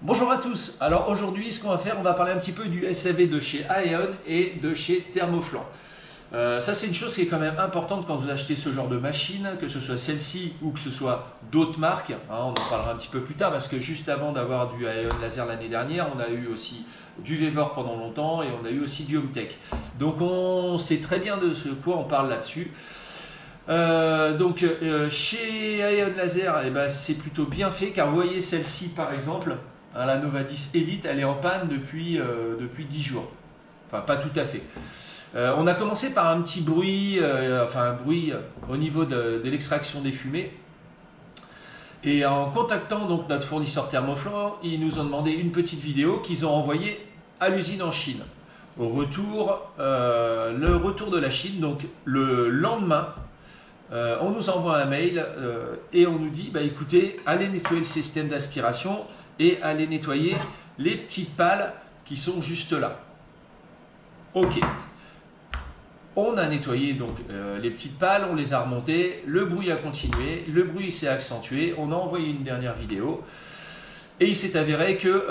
Bonjour à tous, alors aujourd'hui ce qu'on va faire, on va parler un petit peu du SAV de chez Aeon et de chez Thermoflan. Ça c'est une chose qui est quand même importante quand vous achetez ce genre de machine, que ce soit celle-ci ou que ce soit d'autres marques, on en parlera un petit peu plus tard parce que juste avant d'avoir du Aeon Laser l'année dernière, on a eu aussi du Vevor pendant longtemps et on a eu aussi du Hometech. Donc on sait très bien de ce quoi on parle là-dessus. Chez Aeon Laser, c'est plutôt bien fait car vous voyez celle-ci par exemple, la Nova 10 Elite, elle est en panne depuis 10 jours. Enfin, pas tout à fait. On a commencé par un petit bruit, un bruit au niveau de l'extraction des fumées. Et en contactant donc notre fournisseur Thermoflan, ils nous ont demandé une petite vidéo qu'ils ont envoyée à l'usine en Chine. Au retour, le retour de la Chine, donc le lendemain, on nous envoie un mail et on nous dit écoutez, allez nettoyer le système d'aspiration et allez nettoyer les petites pales qui sont juste là. Ok. On a nettoyé donc les petites pales, on les a remontées, le bruit a continué, le bruit s'est accentué, on a envoyé une dernière vidéo et il s'est avéré que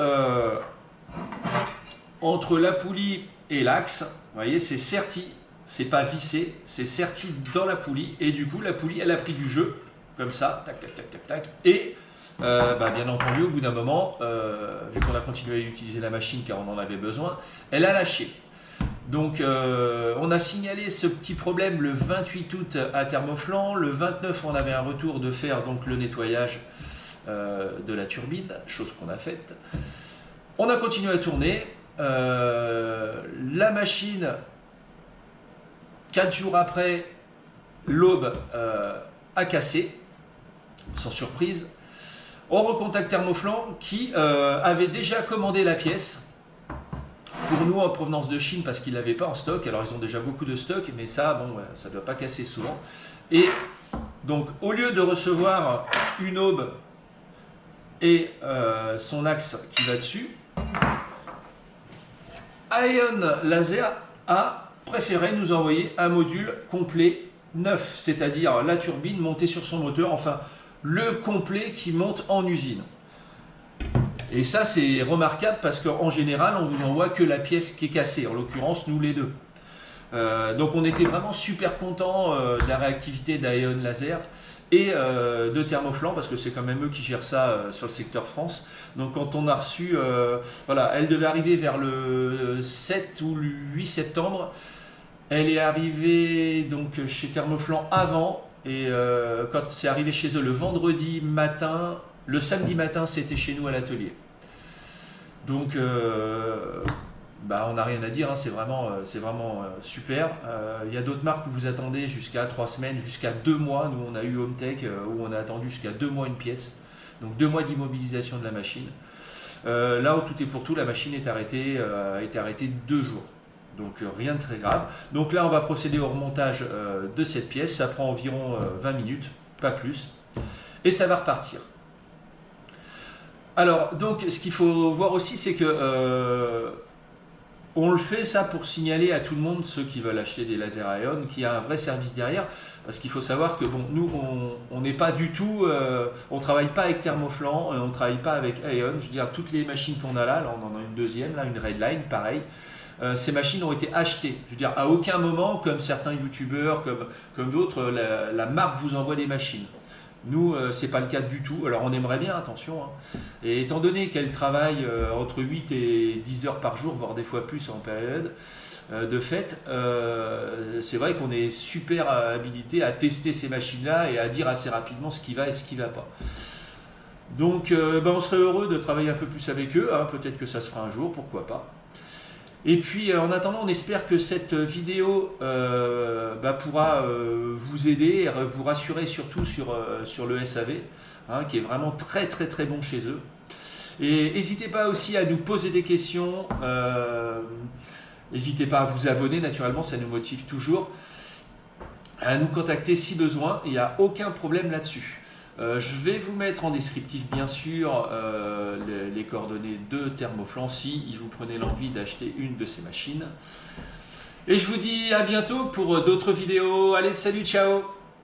entre la poulie et l'axe, vous voyez, c'est serti, c'est pas vissé, c'est serti dans la poulie et du coup la poulie elle a pris du jeu comme ça, tac tac tac tac tac et bien entendu au bout d'un moment, vu qu'on a continué à utiliser la machine car on en avait besoin, elle a lâché. Donc on a signalé ce petit problème le 28 août à Thermoflan, le 29 on avait un retour de faire donc le nettoyage de la turbine, chose qu'on a faite. On a continué à tourner, la machine 4 jours après l'aube a cassé, sans surprise. On recontacte Thermoflan qui avait déjà commandé la pièce pour nous en provenance de Chine parce qu'ils ne l'avaient pas en stock. Alors ils ont déjà beaucoup de stock, mais ça, ça ne doit pas casser souvent. Et donc au lieu de recevoir une aube et son axe qui va dessus, Aeon Laser a préféré nous envoyer un module complet neuf, c'est-à-dire la turbine montée sur son moteur, enfin le complet qui monte en usine. Et ça c'est remarquable parce qu'en général on vous envoie que la pièce qui est cassée, en l'occurrence nous les deux. Donc on était vraiment super content de la réactivité d'Aeon Laser et de Thermoflan parce que c'est quand même eux qui gèrent ça sur le secteur France. Donc quand on a reçu, elle devait arriver vers le 7 ou le 8 septembre. Elle est arrivée donc chez Thermoflan avant et quand c'est arrivé chez eux le vendredi matin, le samedi matin c'était chez nous à l'atelier. Donc on n'a rien à dire, c'est vraiment super. Il y a d'autres marques où vous attendez jusqu'à 3 semaines, jusqu'à 2 mois. Nous on a eu Hometech où on a attendu jusqu'à 2 mois une pièce. Donc 2 mois d'immobilisation de la machine. Là où tout est pour tout, la machine est arrêtée, a été arrêtée 2 jours. Donc rien de très grave. Donc là on va procéder au remontage de cette pièce. Ça prend environ 20 minutes, pas plus. Et ça va repartir. Alors donc ce qu'il faut voir aussi c'est que on le fait ça pour signaler à tout le monde, ceux qui veulent acheter des lasers Aeon, qu'il y a un vrai service derrière. Parce qu'il faut savoir que nous on n'est pas du tout, on travaille pas avec Thermoflan, on travaille pas avec Aeon. Je veux dire toutes les machines qu'on a là on en a une deuxième, là une Redline, pareil. Ces machines ont été achetées. Je veux dire, à aucun moment, comme certains youtubeurs, comme d'autres, la marque vous envoie des machines. Nous, c'est pas le cas du tout. Alors, on aimerait bien, attention. Et étant donné qu'elle travaille entre 8 et 10 heures par jour, voire des fois plus en période de fête, c'est vrai qu'on est super habilité à tester ces machines-là et à dire assez rapidement ce qui va et ce qui ne va pas. Donc, on serait heureux de travailler un peu plus avec eux. Peut-être que ça se fera un jour, pourquoi pas. Et puis en attendant, on espère que cette vidéo pourra vous aider et vous rassurer surtout sur le SAV, qui est vraiment très très très bon chez eux. Et n'hésitez pas aussi à nous poser des questions, n'hésitez pas à vous abonner, naturellement ça nous motive toujours, à nous contacter si besoin, il n'y a aucun problème là-dessus. Je vais vous mettre en descriptif bien sûr les coordonnées de Thermoflan si vous prenez l'envie d'acheter une de ces machines. Et je vous dis à bientôt pour d'autres vidéos. Allez, salut, ciao!